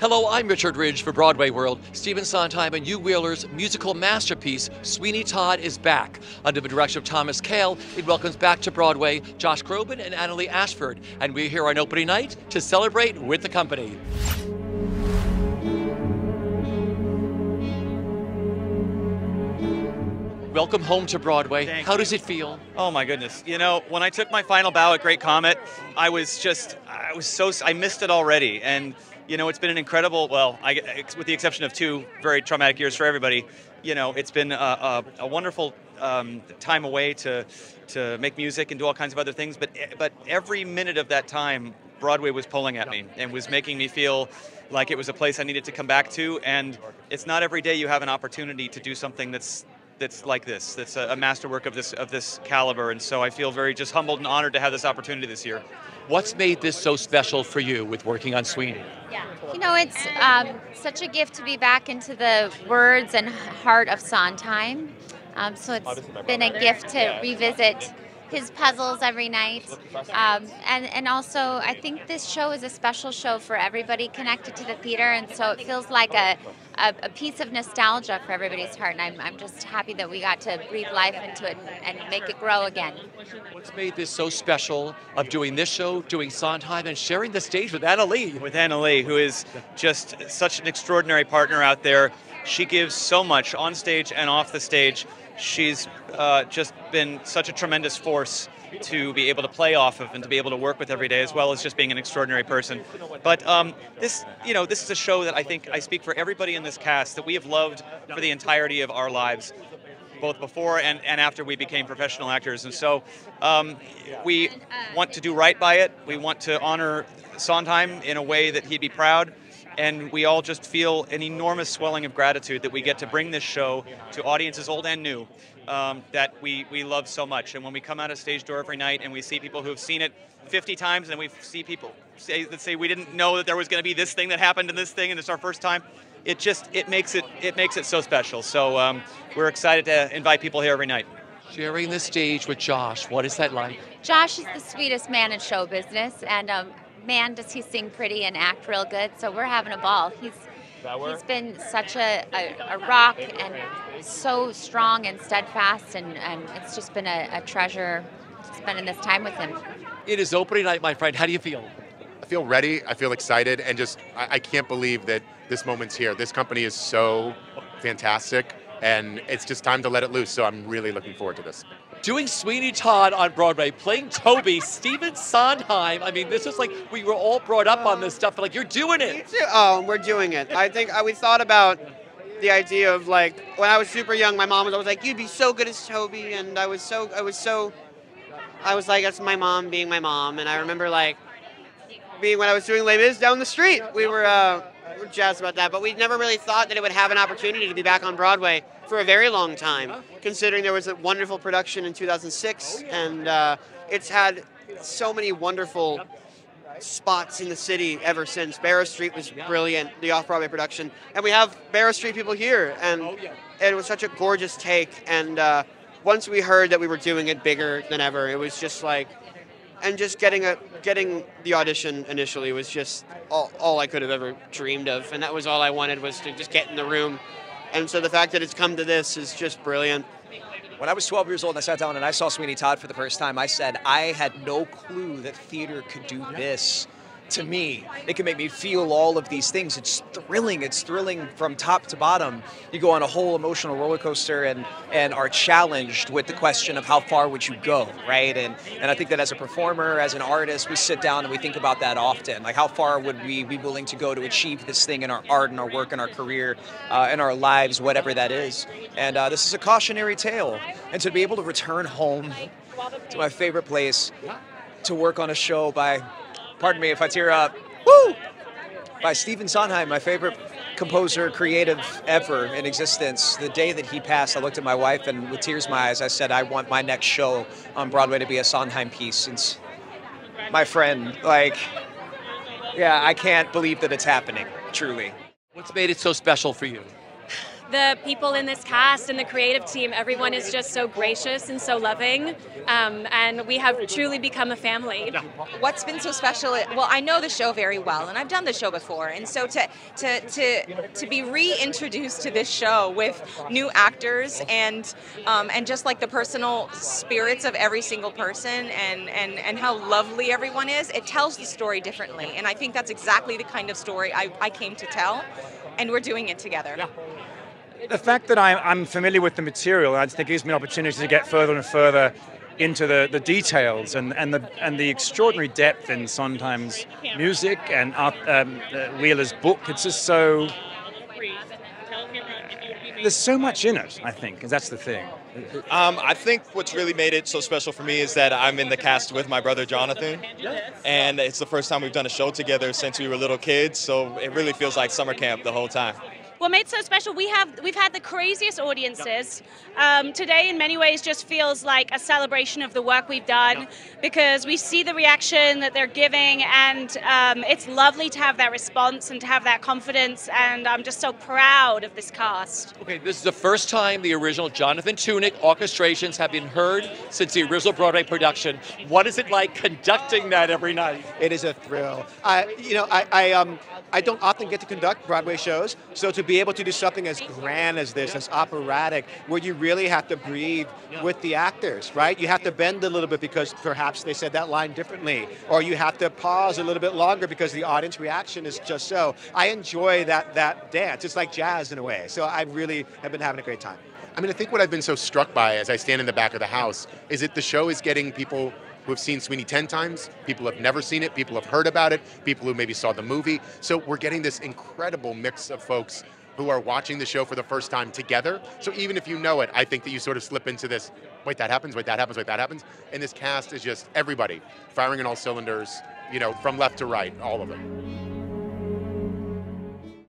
Hello, I'm Richard Ridge for Broadway World. Stephen Sondheim and Hugh Wheeler's musical masterpiece, Sweeney Todd, is back. Under the direction of Thomas Kail, it welcomes back to Broadway Josh Groban and Annaleigh Ashford. And we're here on opening night to celebrate with the company. Welcome home to Broadway. How does it feel? Oh my goodness. You know, when I took my final bow at Great Comet, I missed it already. And, you know, it's been an incredible, well, with the exception of 2 very traumatic years for everybody, you know, it's been a wonderful time away to make music and do all kinds of other things. But every minute of that time, Broadway was pulling at me and was making me feel like it was a place I needed to come back to. And it's not every day you have an opportunity to do something that's like this. That's a masterwork of this caliber, and so I feel very just humbled and honored to have this opportunity this year. What's made this so special for you with working on Sweeney? You know, it's such a gift to be back into the words and heart of Sondheim. So it's been a gift to revisit his puzzles every night. And also, I think this show is a special show for everybody connected to the theater, and so it feels like a piece of nostalgia for everybody's heart, and I'm just happy that we got to breathe life into it and make it grow again. What's made this so special of doing this show, doing Sondheim, and sharing the stage with Annaleigh? With Annaleigh, who is just such an extraordinary partner out there. She gives so much on stage and off the stage. She's just been such a tremendous force to be able to play off of and to be able to work with every day, as well as just being an extraordinary person. But this is a show that I think I speak for everybody in this cast that we have loved for the entirety of our lives, both before and after we became professional actors. And so we want to do right by it. We want to honor Sondheim in a way that he'd be proud. And we all just feel an enormous swelling of gratitude that we get to bring this show to audiences old and new that we love so much. And when we come out of stage door every night and we see people who have seen it 50 times, and we see people say we didn't know that there was going to be this thing that happened in this thing and it's our first time, it makes it so special. So we're excited to invite people here every night. Sharing the stage with Josh, what is that like? Josh is the sweetest man in show business, and man, does he sing pretty and act real good. So we're having a ball. He's been such a rock and so strong and steadfast, and it's just been a treasure spending this time with him. It is opening night, my friend. How do you feel? I feel ready. I feel excited, and just I can't believe that this moment's here. This company is so fantastic, and it's just time to let it loose. So I'm really looking forward to this. Doing Sweeney Todd on Broadway, playing Toby, Stephen Sondheim. I mean, this is like, we were all brought up on this stuff, but like, you're doing it. Oh, we're doing it. I think we thought about the idea of, like, when I was super young, my mom was always like, you'd be so good as Toby, and I was like, that's my mom being my mom. And I remember, like, when I was doing Les Mis down the street, we were jazzed about that, but we never really thought that it would have an opportunity to be back on Broadway for a very long time, considering there was a wonderful production in 2006, and it's had so many wonderful spots in the city ever since. Barrow Street was brilliant, the off-Broadway production, and we have Barrow Street people here, and it was such a gorgeous take, and once we heard that we were doing it bigger than ever, it was just like, and just getting the audition initially was just all I could have ever dreamed of, and that was all I wanted, was to just get in the room. And so the fact that it's come to this is just brilliant. When I was 12 years old and I sat down and I saw Sweeney Todd for the first time, I said, I had no clue that theater could do this to me. It can make me feel all of these things. It's thrilling. It's thrilling from top to bottom. You go on a whole emotional roller coaster and are challenged with the question of how far would you go, right? And I think that as a performer, as an artist, we sit down and we think about that often. Like, how far would we be willing to go to achieve this thing in our art and our work and our career and our lives, whatever that is. And this is a cautionary tale. And to be able to return home to my favorite place to work on a show by, pardon me if I tear up, woo! By Stephen Sondheim, my favorite composer, creative ever in existence. The day that he passed, I looked at my wife and with tears in my eyes, I said, I want my next show on Broadway to be a Sondheim piece. And my friend, like, yeah, I can't believe that it's happening, truly. What's made it so special for you? the people in this cast and the creative team, everyone is just so gracious and so loving, and we have truly become a family. What's been so special? Well, I know the show very well, and I've done the show before, and so to be reintroduced to this show with new actors and just like the personal spirits of every single person and how lovely everyone is, it tells the story differently, and I think that's exactly the kind of story I came to tell, and we're doing it together. Yeah. The fact that I'm familiar with the material, I think gives me an opportunity to get further and further into the details and the extraordinary depth in Sondheim's music and Wheeler's book. It's just so... there's so much in it, I think, because that's the thing. I think what's really made it so special for me is that I'm in the cast with my brother Jonathan, and it's the first time we've done a show together since we were little kids, so it really feels like summer camp the whole time. What made it so special, we've had the craziest audiences. Today in many ways just feels like a celebration of the work we've done because we see the reaction that they're giving, and it's lovely to have that response and to have that confidence, and I'm just so proud of this cast. Okay, this is the first time the original Jonathan Tunick orchestrations have been heard since the original Broadway production. What is it like conducting that every night? It is a thrill. I don't often get to conduct Broadway shows, so to be able to do something as grand as this, as operatic, where you really have to breathe with the actors, right? You have to bend a little bit because perhaps they said that line differently, or you have to pause a little bit longer because the audience reaction is just so. I enjoy that dance. It's like jazz in a way, so I really have been having a great time. I mean, I think what I've been so struck by as I stand in the back of the house is that the show is getting people who have seen Sweeney 10 times, people who have never seen it, people who have heard about it, people who maybe saw the movie. So we're getting this incredible mix of folks who are watching the show for the first time together. So even if you know it, I think that you sort of slip into this, wait, that happens, wait, that happens, wait, that happens. And this cast is just everybody firing on all cylinders, you know, from left to right, all of them.